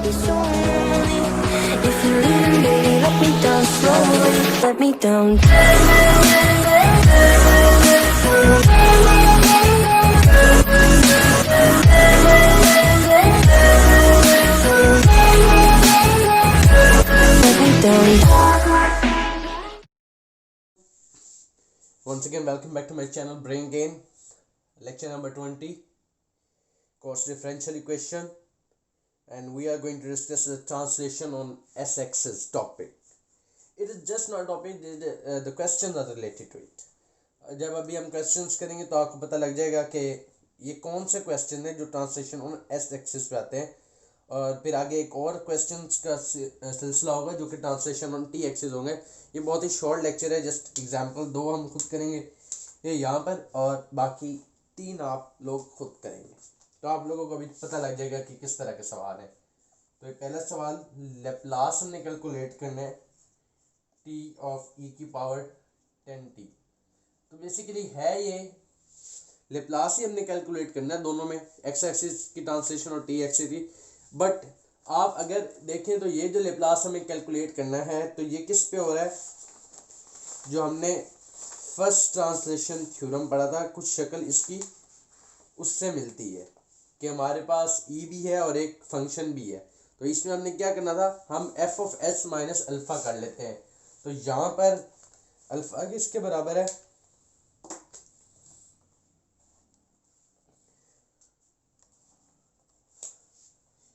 I'll be so lonely. If you're leaving, baby, let me down slowly. Let me down. Let me down. Once again, welcome back to my channel Brain Gain. Lecture number 20, course differential equation, and we are going to discuss the translation on s-axis topic. It is just not topic, the questions are related to it. जब अभी हम questions करेंगे तो आपको पता लग जाएगा कि ये कौन से question है जो translation on s-axis पे आते हैं, और फिर आगे एक और क्वेश्चंस का सिलसिला होगा जो कि ट्रांसलेशन ऑन टी एक्सिस होंगे. ये बहुत ही शॉर्ट लेक्चर है, जस्ट एग्जांपल 2 हम खुद करेंगे ये यहाँ पर, और बाकी 3 आप लोग खुद करेंगे. तो आप लोगों को अभी पता लग जाएगा कि किस तरह के सवाल हैं. तो ये पहला सवाल, लेप्लास हमने कैलकुलेट करना है टी ऑफ ई की पावर 10t. तो बेसिकली है ये लेप्लास ही हमने कैलकुलेट करना है, दोनों में एक्स एक्सिस की ट्रांसलेशन और टी एक्सिस की. बट आप अगर देखें तो ये जो लेप्लास हमें कैलकुलेट करना है तो ये किस पे हो रहा है, जो हमने फर्स्ट ट्रांसलेशन थ्योरम पढ़ा था, कुछ शक्ल इसकी उससे मिलती है कि हमारे पास ई भी है और एक फंक्शन भी है. तो इसमें हमने क्या करना था, हम F of S minus alpha कर लेते हैं. तो यहाँ पर अल्फ़ा किसके बराबर है,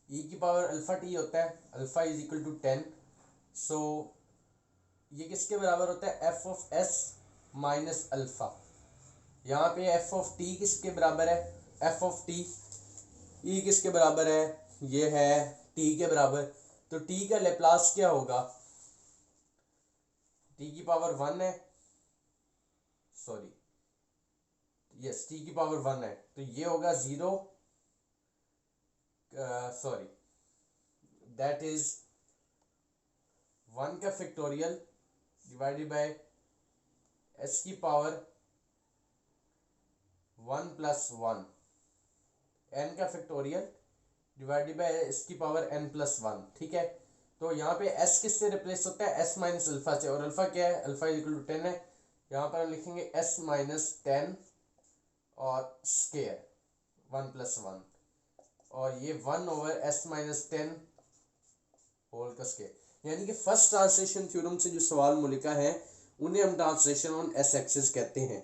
ई की पावर अल्फ़ा टी होता है, अल्फ़ा इज इक्वल टू 10. सो ये किसके बराबर होता है, F of S minus alpha. यहाँ पे एफ ऑफ टी किसके बराबर है, एफ ऑफ टी. ई किसके बराबर है, ये है टी के बराबर. तो टी का लेप्लास क्या होगा, टी की पावर 1 है, सॉरी यस टी की पावर 1 है, तो ये होगा 0, सॉरी दैट इज 1 का फैक्टोरियल डिवाइडेड बाय एस की पावर 1 प्लस 1, एन का फैक्टोरियल डिवाइडेड बाय एस की पावर एन प्लस 1. ठीक है, तो यहाँ पे एस किससे रिप्लेस होता है, एस माइनस अल्फ़ा से, और अल्फ़ा क्या है, अल्फ़ा इज इक्वल टू 10 है. यहाँ पर हम लिखेंगे एस माइनस 10 और स्केयर 1 प्लस 1, और ये 1 ओवर एस माइनस 10 होल का स्केयर. यानी कि फर्स्ट ट्रांसलेशन थ्योरम से जो सवाल मुलिका है उन्हें हम ट्रांसलेशन ऑन एस एक्सिस कहते हैं.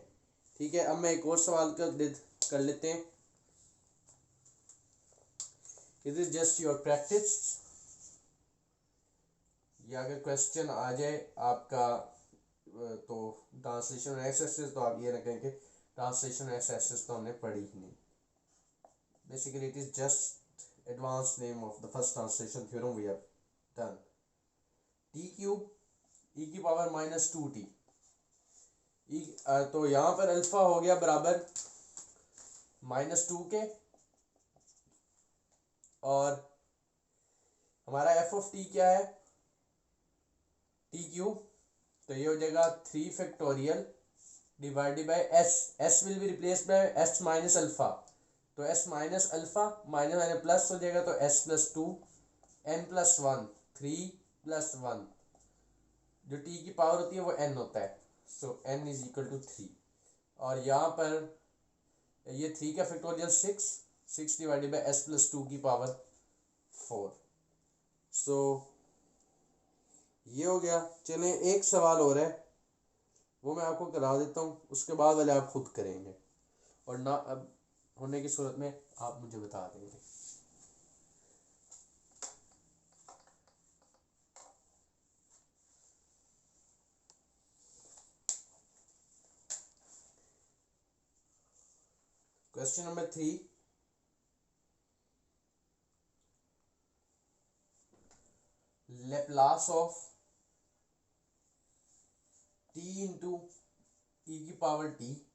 ठीक है, अब मैं एक और सवाल कर लेते हैं. It is just your practice. या अगर क्वेश्चन आ जाए आपका तो ट्रांसलेशन ऑन एक्स एक्सिस, तो आप ये ना कहें कि ट्रांसलेशन ऑन एक्स एक्सिस तो हमने पढ़ी ही नहीं. Basically, it is just advanced name of the first translation theorem we have done. T cube e की पावर माइनस 2t. तो यहाँ पर अल्फा हो गया बराबर -2 के, और हमारा एफ ऑफ टी क्या है, टी क्यूब. तो ये हो जाएगा 3 factorial divided by s. S will be replaced by s minus alpha. तो s minus alpha minus minus plus हो जाएगा, तो s plus 2 n plus 1 3 plus 1, जो टी की पावर होती है वो एन होता है. सो एन इज इक्वल टू 3, और यहाँ पर ये 3 का factorial 6 divided by S plus 2 की पावर 4. सो ये हो गया. चलें एक सवाल और है, वो मैं आपको करा देता हूँ, उसके बाद वाले आप खुद करेंगे, और ना अब होने की सूरत में आप मुझे बता देंगे. Question number 3, Laplace of t into e की पावर टी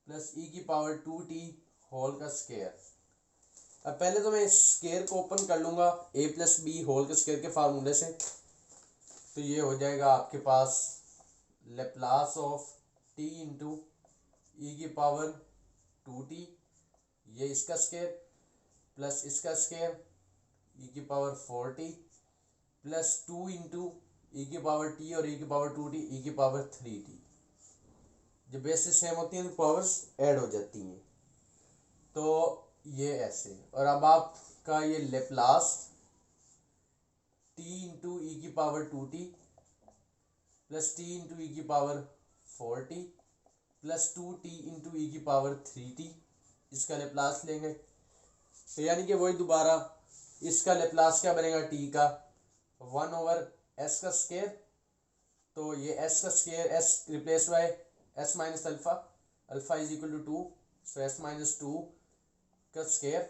प्लस ई की पावर 2t होल का स्केयर. अब पहले तो मैं इस स्केयर को ओपन कर लूँगा a प्लस बी होल के स्केयर के फार्मूले से. तो ये हो जाएगा आपके पास Laplace of t into e की पावर 2t, ये इसका स्केयर प्लस इसका स्केयर, ई की पावर 40 प्लस 2 इंटू ई की पावर टी और ई की पावर 2t ई की पावर 3t। जब बेसिस सेम होती हैं तो पावर्स ऐड हो जाती हैं। तो ये ऐसे, और अब आपका ये लेप्लास टी इंटू ई की power 2t plus t into e की power 4t plus 2t into e की पावर 3t, इसका लेप्लास लेंगे तो यानी कि वही दोबारा इसका लेप्लास क्या बनेगा, t का 1/s का स्क्वायर। तो ये s का square, s replace by s minus alpha, alpha is equal to 2, so s minus 2 का स्क्वायर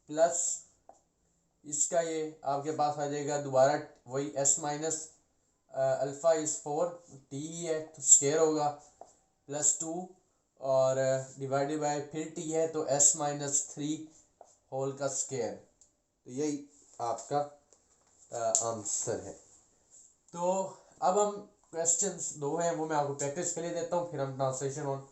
प्लस इसका ये आपके पास आ जाएगा दोबारा वही s minus alpha is 4, t ही है तो स्क्वायर होगा प्लस 2 और डिवाइडेड बाय फिर t है तो s माइनस 3 होल का स्क्वायर। तो यही आपका आंसर है। तो अब हम क्वेश्चंस दो हैं वो मैं आपको प्रैक्टिस के लिए देता हूँ, फिर हम ट्रांसलेशन ऑन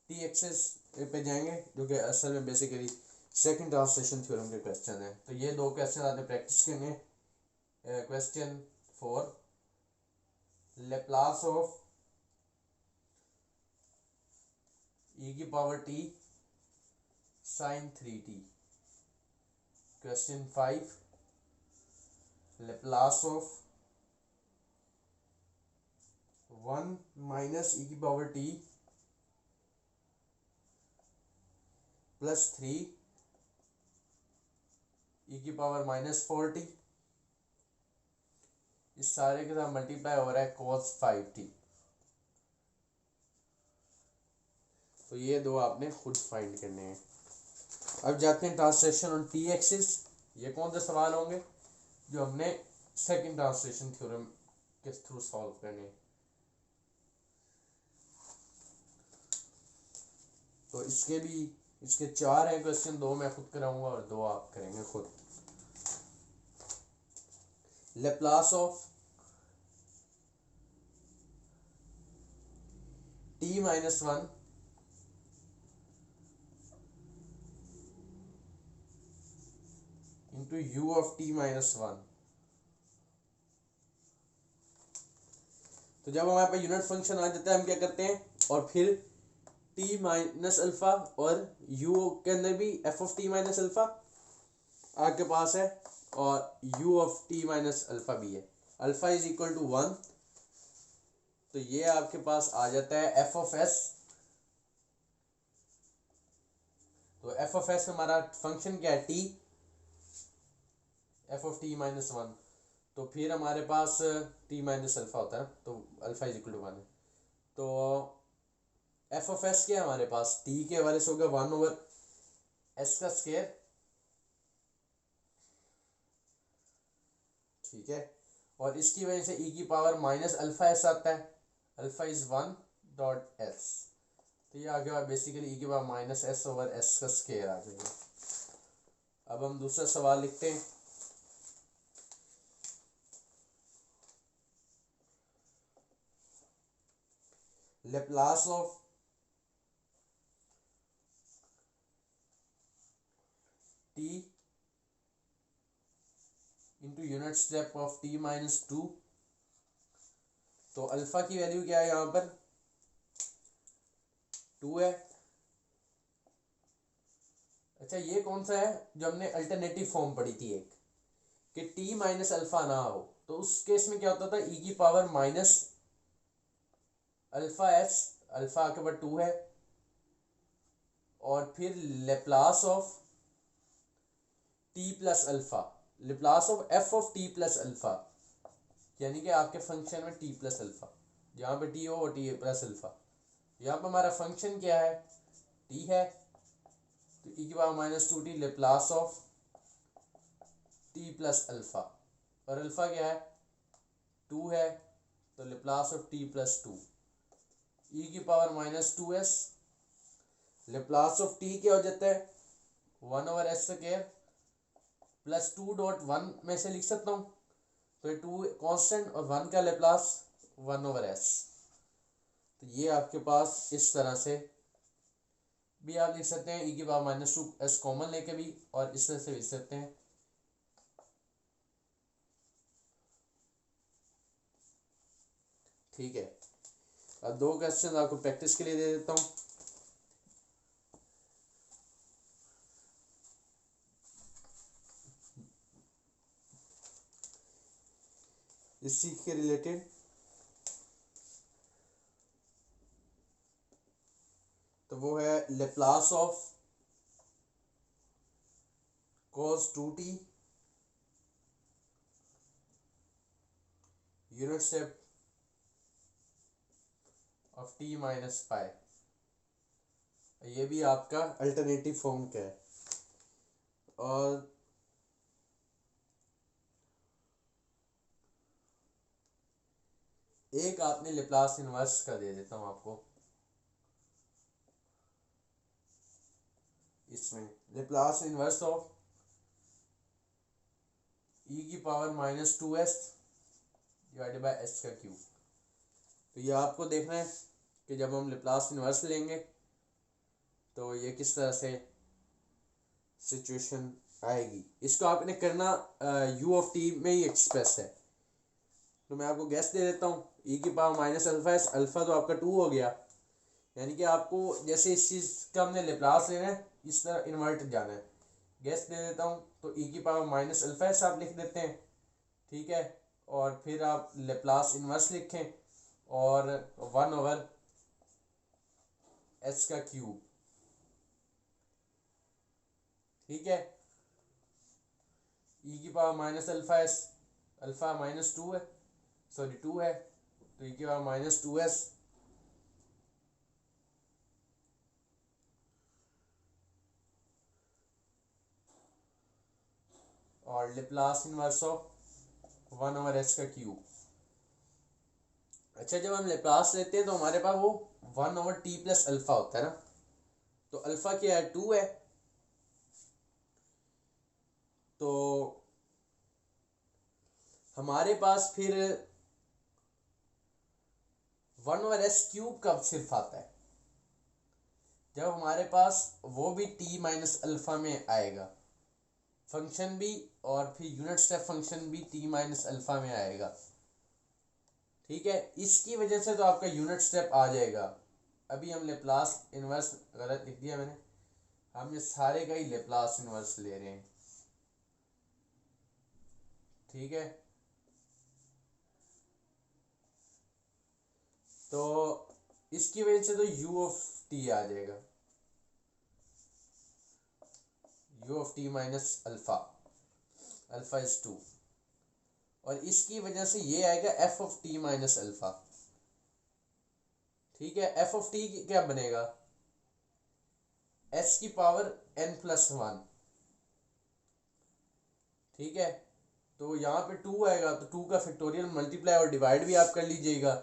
टी एक्सेस पे जाएंगे जो कि असल में बेसिकली सेकंड ट्रांसलेशन थ्योरम के क्वेश्चन है। तो ये दो क्वेश्चन आपने प्रैक्टिस करेंगे। क्वेश्चन 4, लेप्लास ऑफ ई की power t sine 3t। Question 5, Laplace of 1 minus e की पावर टी प्लस 3 ई की पावर माइनस 4t, इस सारे के साथ मल्टीप्लाई हो रहा है cos 5t। तो ये दो आपने खुद फाइंड करने हैं। अब जाते हैं ट्रांसलेशन ऑन टी एक्सिस। ये कौन से सवाल होंगे जो हमने सेकंड ट्रांसलेशन थ्योरम के थ्रू सॉल्व करने हैं। तो इसके 4 हैं क्वेश्चन, 2 मैं खुद कराऊंगा और 2 आप करेंगे खुद। Laplace of t minus 1 into u of t minus 1। तो जब हमारे पास यूनिट फंक्शन आ जाता है हम क्या करते हैं, और फिर t माइनस अल्फा और u के अंदर भी f of t minus alpha आपके पास है और u of t minus alpha भी है। अल्फा इज इक्वल टू 1, तो ये आपके पास आ जाता है f ऑफ s। तो f ऑफ s हमारा फंक्शन क्या है, t, f of t minus 1। तो फिर हमारे पास t माइनस अल्फा होता है, तो अल्फा इज इक्वल टू 1 है। तो f ऑफ s क्या है हमारे पास, t के हवाले से होगा 1/s का स्क्वायर, ठीक है। और इसकी वजह से e की पावर माइनस अल्फा s आता है, अल्फा इज 1.s। तो ये आगे बेसिकली e की पावर माइनस s/s का स्क्वायर आ जाएगा। अब हम दूसरा सवाल लिखते हैं। Laplace of t into unit step of t minus 2। तो अल्फा की वैल्यू क्या है, यहाँ पर 2 है। अच्छा ये कौन सा है जो हमने अल्टरनेटिव फॉर्म पढ़ी थी एक, कि t माइनस अल्फा ना हो, तो उस केस में क्या होता था, e की power minus alpha s, alpha के ऊपर 2 है, और फिर Laplace of t plus alpha, Laplace of f of t plus alpha, यानी कि आपके फंक्शन में t प्लस अल्फा, जहाँ पे t हो वो t प्लस अल्फा। यहाँ पर हमारा फंक्शन क्या है, t है, तो e की power minus 2t Laplace of t plus alpha, और अल्फा क्या है 2 है, तो Laplace of t plus 2, e की power minus 2s, Laplace of t क्या हो जाता है 1/s स्क्वायर प्लस 2.1 में से लिख सकता हूँ, तो 2 कांस्टेंट और 1 का लेप्लास 1/s। तो ये आपके पास इस तरह से भी आप लिख सकते हैं, e की पावर माइनस 2s कॉमन लेके भी, और इस तरह से लिख सकते हैं ठीक है, अब 2 क्वेश्चन आपको प्रैक्टिस के लिए दे देता हूँ। इसी के रिलेटेड तो वो है Laplace of cos 2t unit step of t minus pi. ये भी आपका अल्टरनेटिव फॉर्म का है। और एक आपने लेप्लास इनवर्स का दे देता हूं आपको। इसमें लेप्लास इनवर्स ऑफ e की power minus 2s divided by s का क्यूब। तो ये आपको देखना है कि जब हम लेप्लास इनवर्स लेंगे तो ये किस तरह से सिचुएशन आएगी। इसको आपने करना u ऑफ t में ही एक्सप्रेस है। तो मैं आपको गैस दे देता हूँ, e की power minus alpha S, alpha तो आपका 2 हो गया, यानी कि आपको जैसे इस चीज़ का हमने लेप्लास लेना है इस तरह इन्वर्ट जाना है। गैस दे देता हूँ, तो e की पावर माइनस अल्फा एस आप लिख देते हैं, ठीक है, और फिर आप लेप्लास इन्वर्स लिखें और 1 ओवर एस का क्यूब, ठीक है। e की power minus alpha S, alpha minus 2 है, सॉरी 2 है, तो e की पावर माइनस 2s और Laplace inverse of 1 over H का क्यूब। अच्छा, जब हम लेप्लास लेते हैं तो हमारे पास वो 1 ओवर टी प्लस अल्फा होता है ना। तो अल्फा क्या है, 2 है, तो हमारे पास फिर 1 ओवर एस क्यूब कब सिर्फ आता है, जब हमारे पास वो भी टी माइनस अल्फा में आएगा, फंक्शन भी, और फिर यूनिट स्टेप फंक्शन भी टी माइनस अल्फा में आएगा, ठीक है। इसकी वजह से तो आपका यूनिट स्टेप आ जाएगा। अभी हम लेप्लास इनवर्स गलत लिख दिया मैंने, हम ये सारे का ही लेप्लास इनवर्स ले रहे हैं, ठीक है। तो इसकी वजह से तो u ऑफ t आ जाएगा, u of t minus alpha, alpha is 2, और इसकी वजह से ये आएगा f of t minus alpha, ठीक है। f ऑफ t क्या बनेगा, s की पावर n प्लस 1, ठीक है। तो यहाँ पे 2 आएगा, तो 2 का फैक्टोरियल मल्टीप्लाई और डिवाइड भी आप कर लीजिएगा।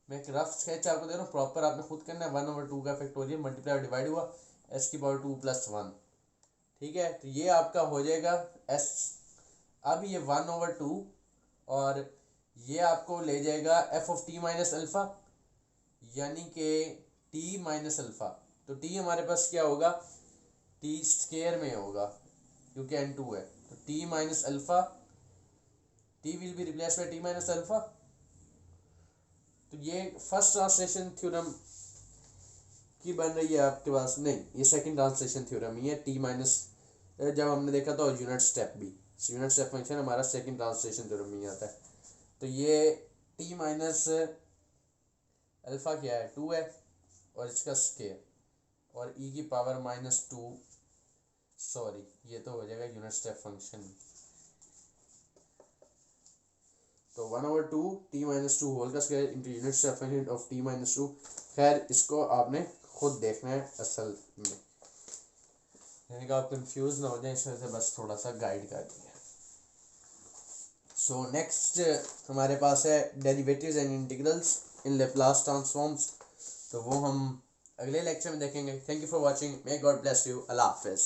मैं एक रफ स्केच आपको दे रहा हूँ, प्रॉपर आपने खुद करना है। 1 ओवर 2 का फैक्टोरियल मल्टीप्लाई और डिवाइड हुआ, s की पावर 2 प्लस 1, ठीक है। तो ये आपका हो जाएगा s, अब ये 1 ओवर 2 और ये आपको ले जाएगा f of t minus alpha, यानी कि t माइनस अल्फा। तो t हमारे पास क्या होगा, t स्क्वायर में होगा क्योंकि n2 है, तो t minus alpha, t will be replace by t minus alpha. तो ये फर्स्ट ट्रांसलेशन थ्योरम की बन रही है आपके पास, नहीं ये सेकंड ट्रांसलेशन थ्योरम ही है। t माइनस जब हमने देखा था यूनिट स्टेप भी, यूनिट स्टेप फंक्शन हमारा सेकंड ट्रांसलेशन थ्योरम में ही आता है। तो ये t माइनस अल्फा क्या है, 2 है, और इसका स्क्वायर, और e की पावर माइनस 2, सॉरी ये तो हो जाएगा यूनिट स्टेप फंक्शन। तो 1 ओवर 2 t माइनस 2 होल का square into unit step function of t minus 2। खैर इसको आपने खुद देखना है असल में, यानी कि आप कंफ्यूज ना हो जाए, इस वजह से बस थोड़ा सा गाइड कर दिया। सो नेक्स्ट हमारे पास है derivatives and integrals in Laplace transforms, तो वो हम अगले लेक्चर में देखेंगे। Thank you for watching, may God bless you, अल्लाह हाफिज़।